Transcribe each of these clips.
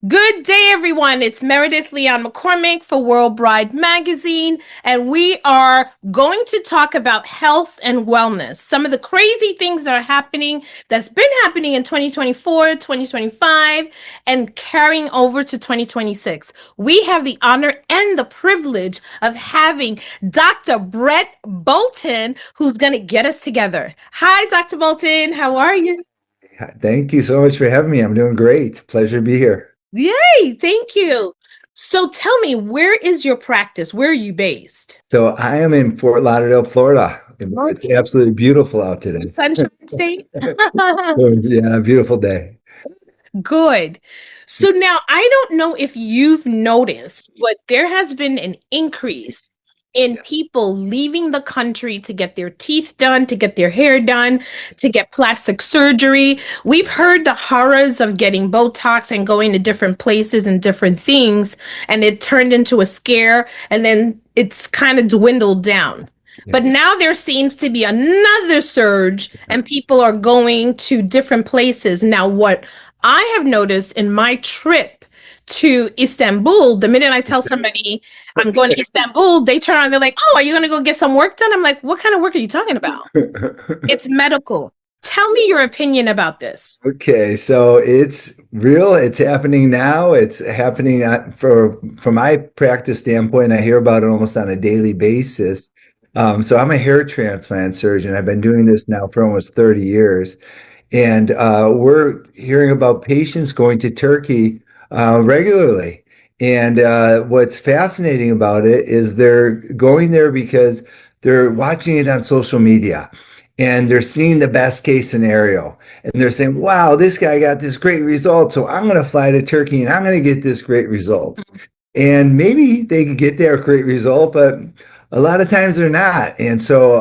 Good day, everyone. It's Myrdith Leon-McCormack for World Bride Magazine, and we are going to talk about health and wellness. Some of the crazy things that are happening, that's been happening in 2024, 2025, and carrying over to 2026. We have the honor and the privilege of having Dr. Brett Bolton, who's going to get us together. Hi, Dr. Bolton. How are you? Thank you so much for having me. I'm doing great. Pleasure to be here. Yay, thank you. So tell me, where is your practice? Where are you based? So I am in Fort Lauderdale, Florida. It's Okay. absolutely beautiful out today. Sunshine State? Yeah, beautiful day. Good. So now I don't know if you've noticed, but there has been an increase in people leaving the country to get their teeth done, to get their hair done, to get plastic surgery. We've heard the horrors of getting Botox and going to different places and different things, and it turned into a scare, and then it's kind of dwindled down. But now there seems to be another surge, and people are going to different places. Now, what I have noticed in my trip to Istanbul, the minute I tell somebody I'm going to Istanbul, they turn around, they're like, "Oh, are you going to go get some work done?" I'm like, "What kind of work are you talking about?" It's medical. Tell me your opinion about this. Okay, so it's real. It's happening now. It's happening from my practice standpoint. I hear about it almost on a daily basis. So I'm a hair transplant surgeon. I've been doing this now for almost 30 years. And we're hearing about patients going to Turkey regularly. And what's fascinating about it is they're going there because they're watching it on social media and they're seeing the best case scenario. And they're saying, wow, this guy got this great result. So I'm going to fly to Turkey and I'm going to get this great result. And maybe they can get their great result, but a lot of times they're not. And so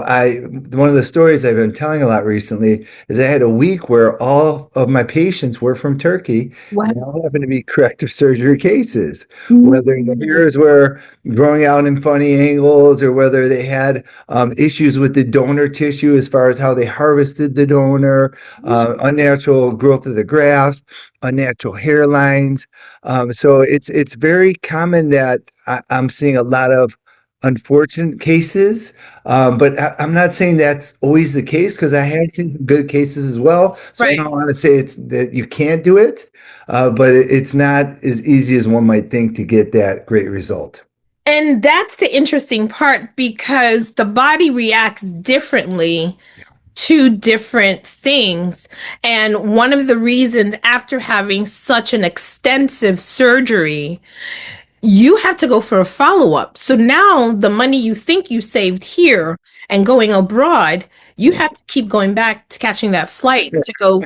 one of the stories I've been telling a lot recently is I had a week where all of my patients were from Turkey What? and all happened to be corrective surgery cases, whether the Mm. hairs were growing out in funny angles or whether they had issues with the donor tissue as far as how they harvested the donor, unnatural growth of the grafts, unnatural hairlines. So it's very common that I'm seeing a lot of unfortunate cases, but I'm not saying that's always the case because I have seen some good cases as well. So I Right. don't want to say it's that you can't do it, but it's not as easy as one might think to get that great result. And that's the interesting part because the body reacts differently to different things. And one of the reasons after having such an extensive surgery, you have to go for a follow-up. So now the money you think you saved here and going abroad, you have to keep going back to catching that flight to go,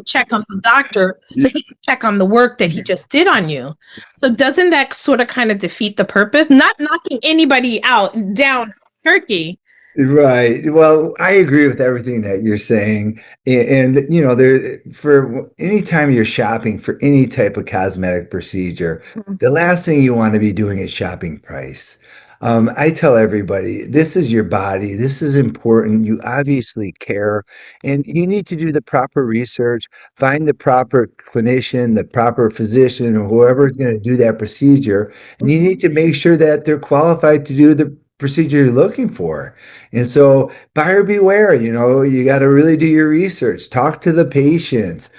check on the doctor so he can check on the work that he just did on you. So doesn't that sort of kind of defeat the purpose? Not knocking anybody out down Turkey. Right. Well, I agree with everything that you're saying. There for any time you're shopping for any type of cosmetic procedure, the last thing you want to be doing is shopping price. I tell everybody, this is your body. This is important. You obviously care, and you need to do the proper research, find the proper clinician, the proper physician, or whoever is going to do that procedure. And you need to make sure that they're qualified to do the procedure you're looking for. And so buyer beware, you got to really do your research, talk to the patients,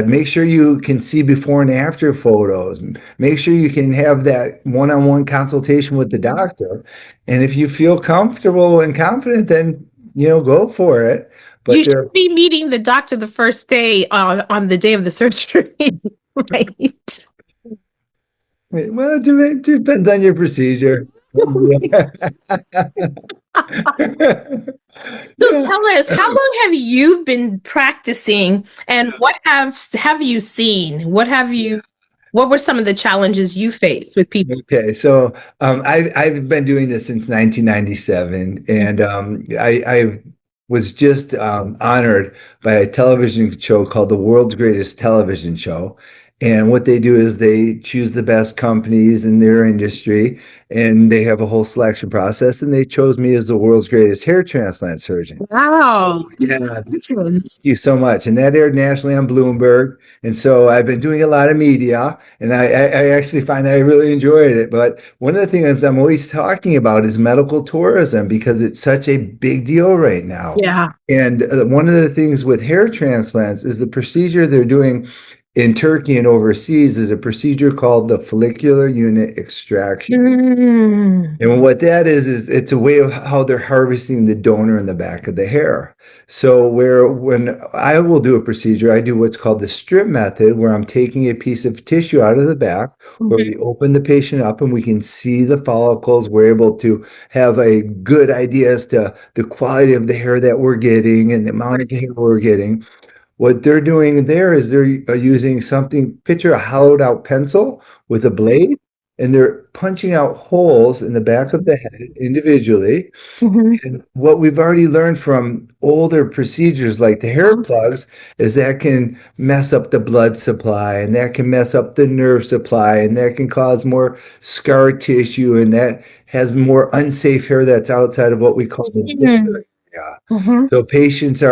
make sure you can see before and after photos, make sure you can have that one-on-one consultation with the doctor. And if you feel comfortable and confident, then, go for it. You But should be meeting the doctor the first day on the day of the surgery, right? well, it depends on your procedure. So Yeah. tell us, how long have you been practicing and what have you seen? What were some of the challenges you faced with people? Okay, so I've been doing this since 1997, and I was just honored by a television show called The World's Greatest Television Show, And what they do is they choose the best companies in their industry, and they have a whole selection process. And they chose me as the world's greatest hair transplant surgeon. Wow. Yeah. Excellent. Thank you so much. And that aired nationally on Bloomberg. And so I've been doing a lot of media, and I actually find I really enjoyed it. But one of the things I'm always talking about is medical tourism because it's such a big deal right now. Yeah. And one of the things with hair transplants is the procedure they're doing in Turkey and overseas is a procedure called the follicular unit extraction. Mm. And what that is it's a way of how they're harvesting the donor in the back of the hair. So when I will do a procedure, I do what's called the strip method, where I'm taking a piece of tissue out of the back, where we open the patient up and we can see the follicles. We're able to have a good idea as to the quality of the hair that we're getting and the amount of hair we're getting. What they're doing there is they're using something, picture a hollowed out pencil with a blade, and they're punching out holes in the back of the head individually. Mhm. And what we've already learned from older procedures like the hair plugs is that can mess up the blood supply, and that can mess up the nerve supply, and that can cause more scar tissue, and that has more unsafe hair that's outside of what we call the Mm. area. Mhm. So patients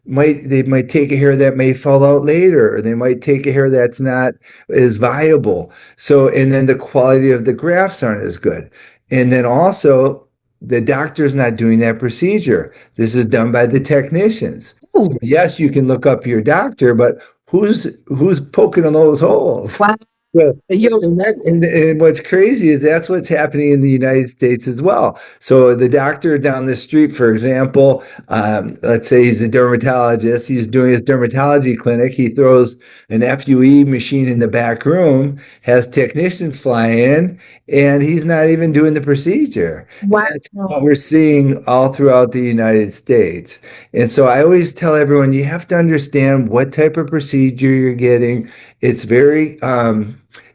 might take a hair that may fall out later, or they might take a hair that's not as viable. So, and then the quality of the grafts aren't as good. And then also the doctor's not doing that procedure. This is done by the technicians. So Ooh. yes, you can look up your doctor, but who's poking in those holes? Wow. So, You. and what's crazy is that's what's happening in the United States as well. So the doctor down the street, for example, let's say he's a dermatologist, he's doing his dermatology clinic, he throws an FUE machine in the back room, has technicians fly in, and he's not even doing the procedure. And Wow. that's what we're seeing all throughout the United States. And so I always tell everyone, you have to understand what type of procedure you're getting. It's very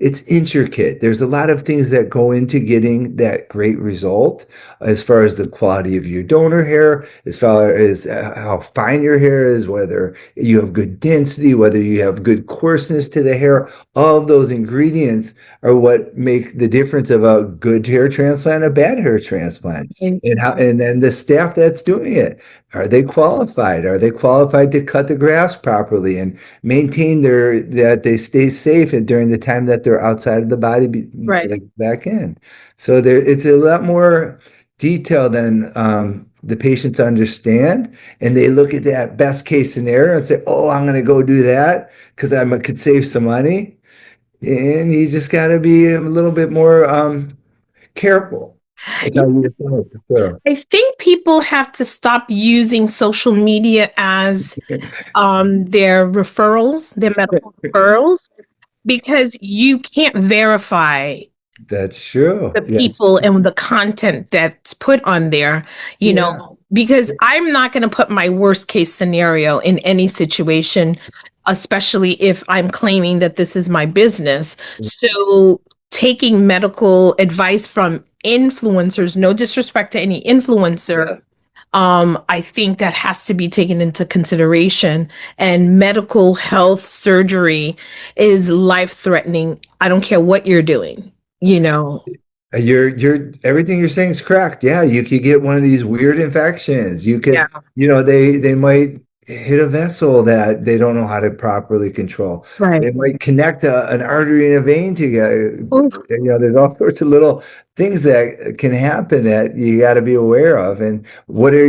it's intricate. There's a lot of things that go into getting that great result, as far as the quality of your donor hair, as far as how fine your hair is, whether you have good density, whether you have good coarseness to the hair. All of those ingredients are what make the difference of a good hair transplant and a bad hair transplant. And then the staff that's doing it, are they qualified? Are they qualified to cut the grafts properly and maintain that they stay safe during the time that they're outside of the body Right. like back in? So it's a lot more detail than the patients understand, and they look at that best case scenario and say, "Oh, I'm going to go do that because I could save some money." And you just got to be a little bit more careful. That's how you say it, for sure. I think people have to stop using social media as their referrals, their medical referrals, because you can't verify That's true. the Yes. people and the content that's put on there, Yeah. because I'm not going to put my worst case scenario in any situation, especially if I'm claiming that this is my business. So taking medical advice from influencers, no disrespect to any influencer, I think that has to be taken into consideration. And medical health surgery is life threatening. I don't care what you're doing, you know. You're everything you're saying is correct. Yeah, you could get one of these weird infections. You could, Yeah. they might hit a vessel that they don't know how to properly control. Right. They might connect an artery and a vein together. Oof. There's all sorts of little things that can happen that you got to be aware of. And what are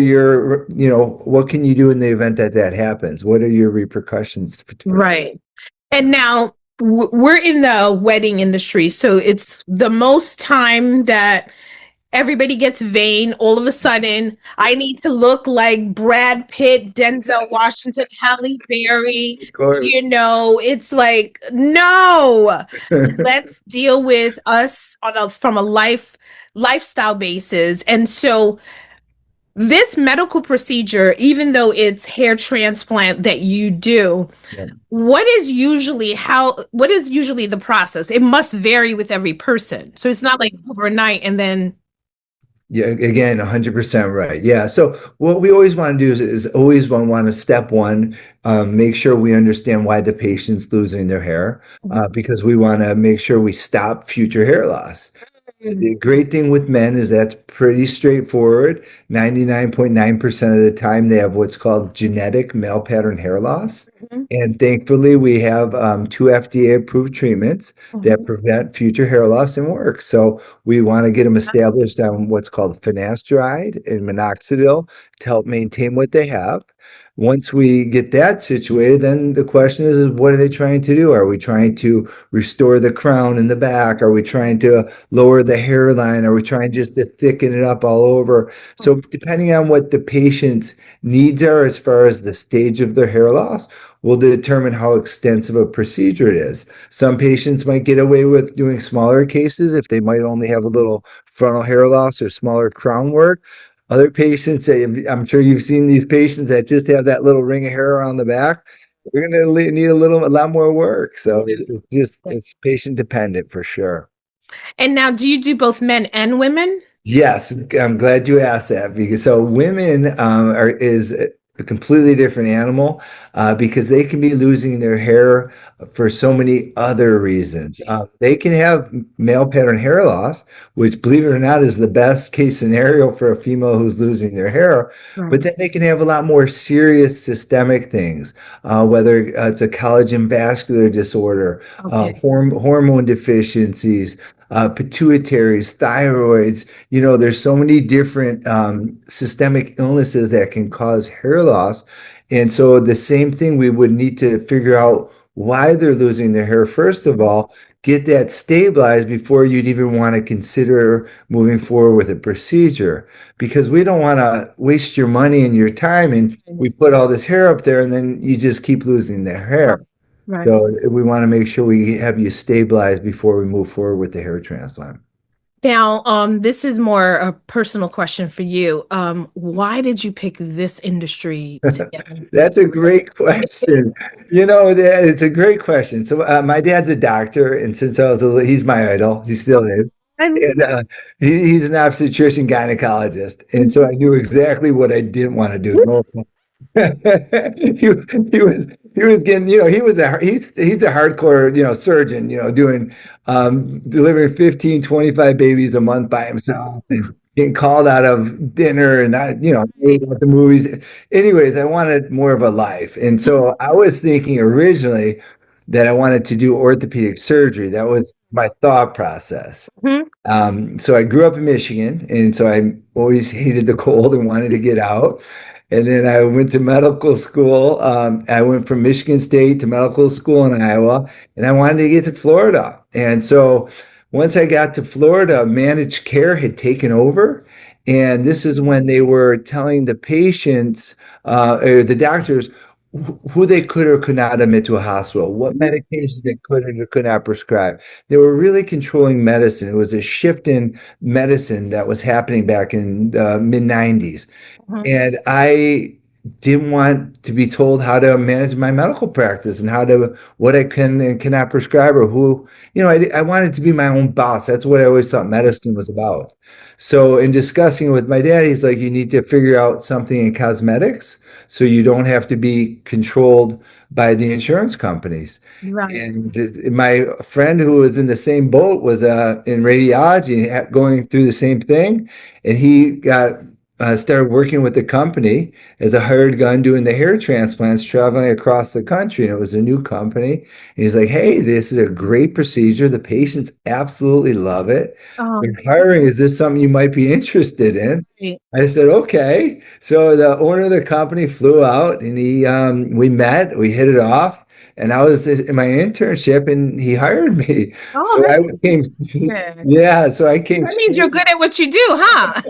what can you do in the event that that happens? What are your repercussions? Right. And now we're in the wedding industry, so it's the most time that everybody gets vain. All of a sudden, I need to look like Brad Pitt, Denzel Washington, Halle Berry. Of course. It's like, no, let's deal with us from a lifestyle basis. And so this medical procedure, even though it's hair transplant that you do, Yeah. what is usually the process? It must vary with every person. So it's not like overnight and then Yeah, again, 100% right. Yeah. So what we always want to do is always want to step one, make sure we understand why the patient's losing their hair, because we want to make sure we stop future hair loss. The great thing with men is that's pretty straightforward. 99.9% of the time, they have what's called genetic male pattern hair loss. Mhm. And thankfully, we have two FDA approved treatments that Mhm. prevent future hair loss and work. So we want to get them established on what's called finasteride and minoxidil to help maintain what they have. Once we get that situated, then the question is what are they trying to do? Are we trying to restore the crown in the back? Are we trying to lower the hairline? Are we trying just to thicken it up all over? So depending on what the patient's needs are as far as the stage of their hair loss, will determine how extensive a procedure it is. Some patients might get away with doing smaller cases if they might only have a little frontal hair loss or smaller crown work. Other patients, I'm sure you've seen these patients that just have that little ring of hair around the back. They're going to need a lot more work. So it's patient dependent for sure. And now, do you do both men and women? Yes, I'm glad you asked that because so women is a completely different animal because they can be losing their hair for so many other reasons. They can have male pattern hair loss, which, believe it or not, is the best case scenario for a female who's losing their hair. But Right. then they can have a lot more serious systemic things, whether it's a collagen vascular disorder, Okay. hormone deficiencies, pituitaries, thyroids. You know, there's so many different systemic illnesses that can cause hair loss. And so the same thing, we would need to figure out why they're losing their hair, first of all, get that stabilized before you'd even want to consider moving forward with a procedure. Because we don't want to waste your money and your time and we put all this hair up there and then you just keep losing the Right. hair. Right. So we want to make sure we have you stabilized before we move forward with the hair transplant. Now, this is more a personal question for you. Why did you pick this industry to get into? That's a great question. It's a great question. So my dad's a doctor, and since I was he's my idol. He still is. I- And he's an obstetrician gynecologist, and so I knew exactly what I didn't want to do. No, he, he was getting, he's a hardcore, surgeon, doing delivering 15, 25 babies a month by himself and getting called out of dinner and not, at the movies. Anyways, I wanted more of a life. And so I was thinking originally that I wanted to do orthopedic surgery. That was my thought process. Mhm. So I grew up in Michigan, and so I always hated the cold and wanted to get out. And then I went to medical school. I went from Michigan State to medical school in Iowa, and I wanted to get to Florida. And so once I got to Florida, managed care had taken over. And this is when they were telling the patients or the doctors who they could or could not admit to a hospital, what medications they could or could not prescribe. They were really controlling medicine. It was a shift in medicine that was happening back in the mid 90s. Mhm. And I didn't want to be told how to manage my medical practice and what I can and cannot prescribe or who, I wanted to be my own boss. That's what I always thought medicine was about. So in discussing with my dad, he's like, you need to figure out something in cosmetics so you don't have to be controlled by the insurance companies. Right. And my friend who was in the same boat was in radiology going through the same thing. And he got started working with the company as a hired gun doing the hair transplants traveling across the country. And it was a new company. And he's like, hey, this is a great procedure. The patients absolutely love it. They're Um, hiring. Is this something you might be interested in? right. I said, okay. So the owner of the company flew out and we met, we hit it off. And I was in my internship and he hired me. Oh, So I came, that's good. yeah, so I came That means straight. you're good at what you do, huh?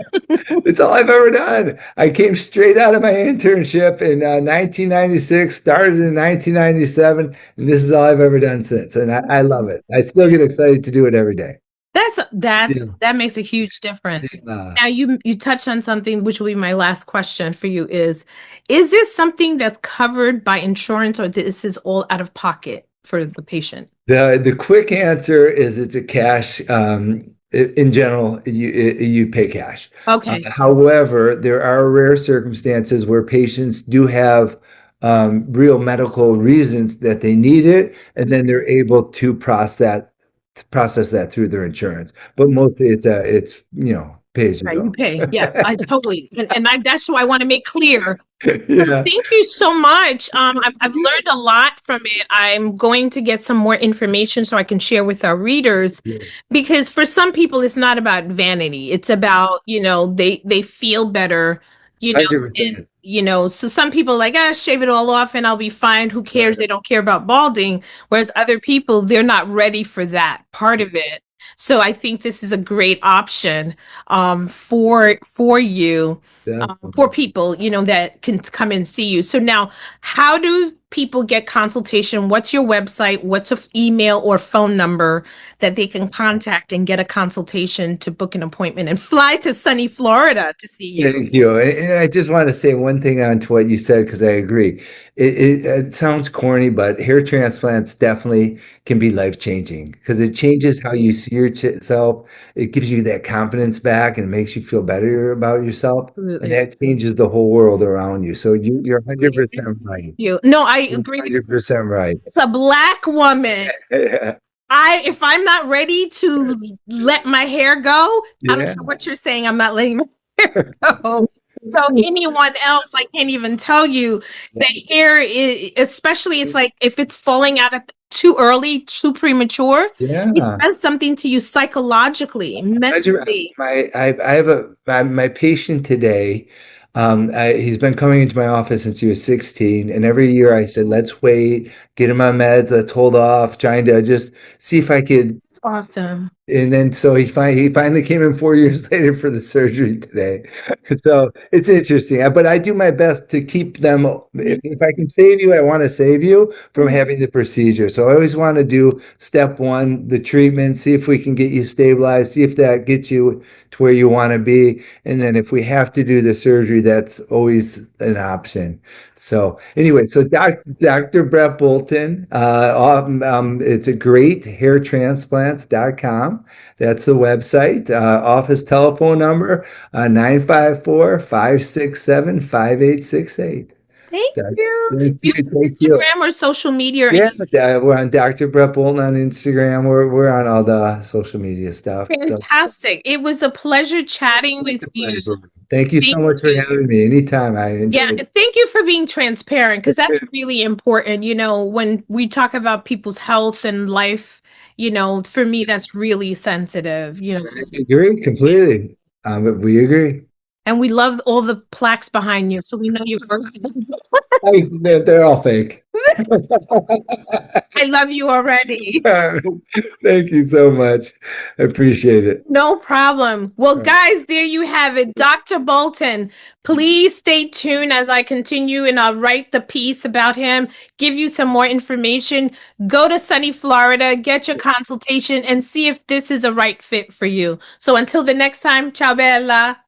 It's all I've ever done. I came straight out of my internship in 1996, started in 1997, and this is all I've ever done since. And I love it. I still get excited to do it every day. Yeah. That makes a huge difference. Yeah. Now you touched on something which will be my last question for you is this something that's covered by insurance or this is all out of pocket for the patient? The quick answer is it's a cash In general, you pay cash. Okay. However, there are rare circumstances where patients do have real medical reasons that they need it, and then they're able to process that through their insurance. But mostly it's pay as you Right, you go. pay. Yeah, I totally, and that's why I want to make clear. So Yeah. thank you so much. I've learned a lot from it. I'm going to get some more information so I can share with our readers, because for some people it's not about vanity. It's about, they feel better, and 100%. so some people like, shave it all off and I'll be fine. Who cares? They don't care about balding. Whereas other people, they're not ready for that part of it. So I think this is a great option for you, for Definitely. people, that can come and see you. So now, how do people get consultation? What's your website? What's an email or phone number that they can contact and get a consultation to book an appointment and fly to sunny Florida to see you? Thank you. And I just want to say one thing on to what you said, because I agree. It sounds corny, but hair transplants definitely can be life-changing because it changes how you see yourself. It gives you that confidence back and makes you feel better about yourself. And Absolutely. that changes the whole world around you. So you're Absolutely. 100% right. You. No, I You're agree with you. 100% right. As a Black woman, if I'm not ready to let my hair go, I don't Yeah. care what you're saying, I'm not letting my hair go. So anyone else, I can't even tell you, the hair is, especially it's like if it's falling out of too early, too premature, it Yeah. does something to you psychologically, mentally. I have my patient today. He's been coming into my office since he was 16, and every year I said, "Let's wait, get him on meds, let's hold off," trying to just see if I could. It's awesome. And then so he finally came in 4 years later for the surgery today. So it's interesting, but I do my best to keep them. If I can save you, I want to save you from having the procedure. So I always want to do step one, the treatment, see if we can get you stabilized, see if that gets you to where you want to be. And then if we have to do the surgery, that's always an option. So anyway, so Dr. Brett Bolton, it's a great hairtransplants.com. That's the website. Office telephone number 954-567-5868. Thank you. Thank Do you you. have Thank you. Instagram or social media or Yeah, any? we're on Dr. Brett Bolton on Instagram. We're on all the social media stuff. So Fantastic. It was a pleasure chatting with it's a you. pleasure. Thank you so Thank much for you. having me. Anytime. I Yeah, enjoyed thank you for being transparent because that's it. really important. When we talk about people's health and life, for me, that's really sensitive. I agree completely. We agree. And we love all the plaques behind you. So we know you. They're all fake. I love you already. Thank you so much. I appreciate it. No problem. Well, guys, there you have it. Dr. Bolton, please stay tuned as I continue and I'll write the piece about him, give you some more information. Go to sunny Florida, get your consultation, and see if this is a right fit for you. So until the next time, ciao bella.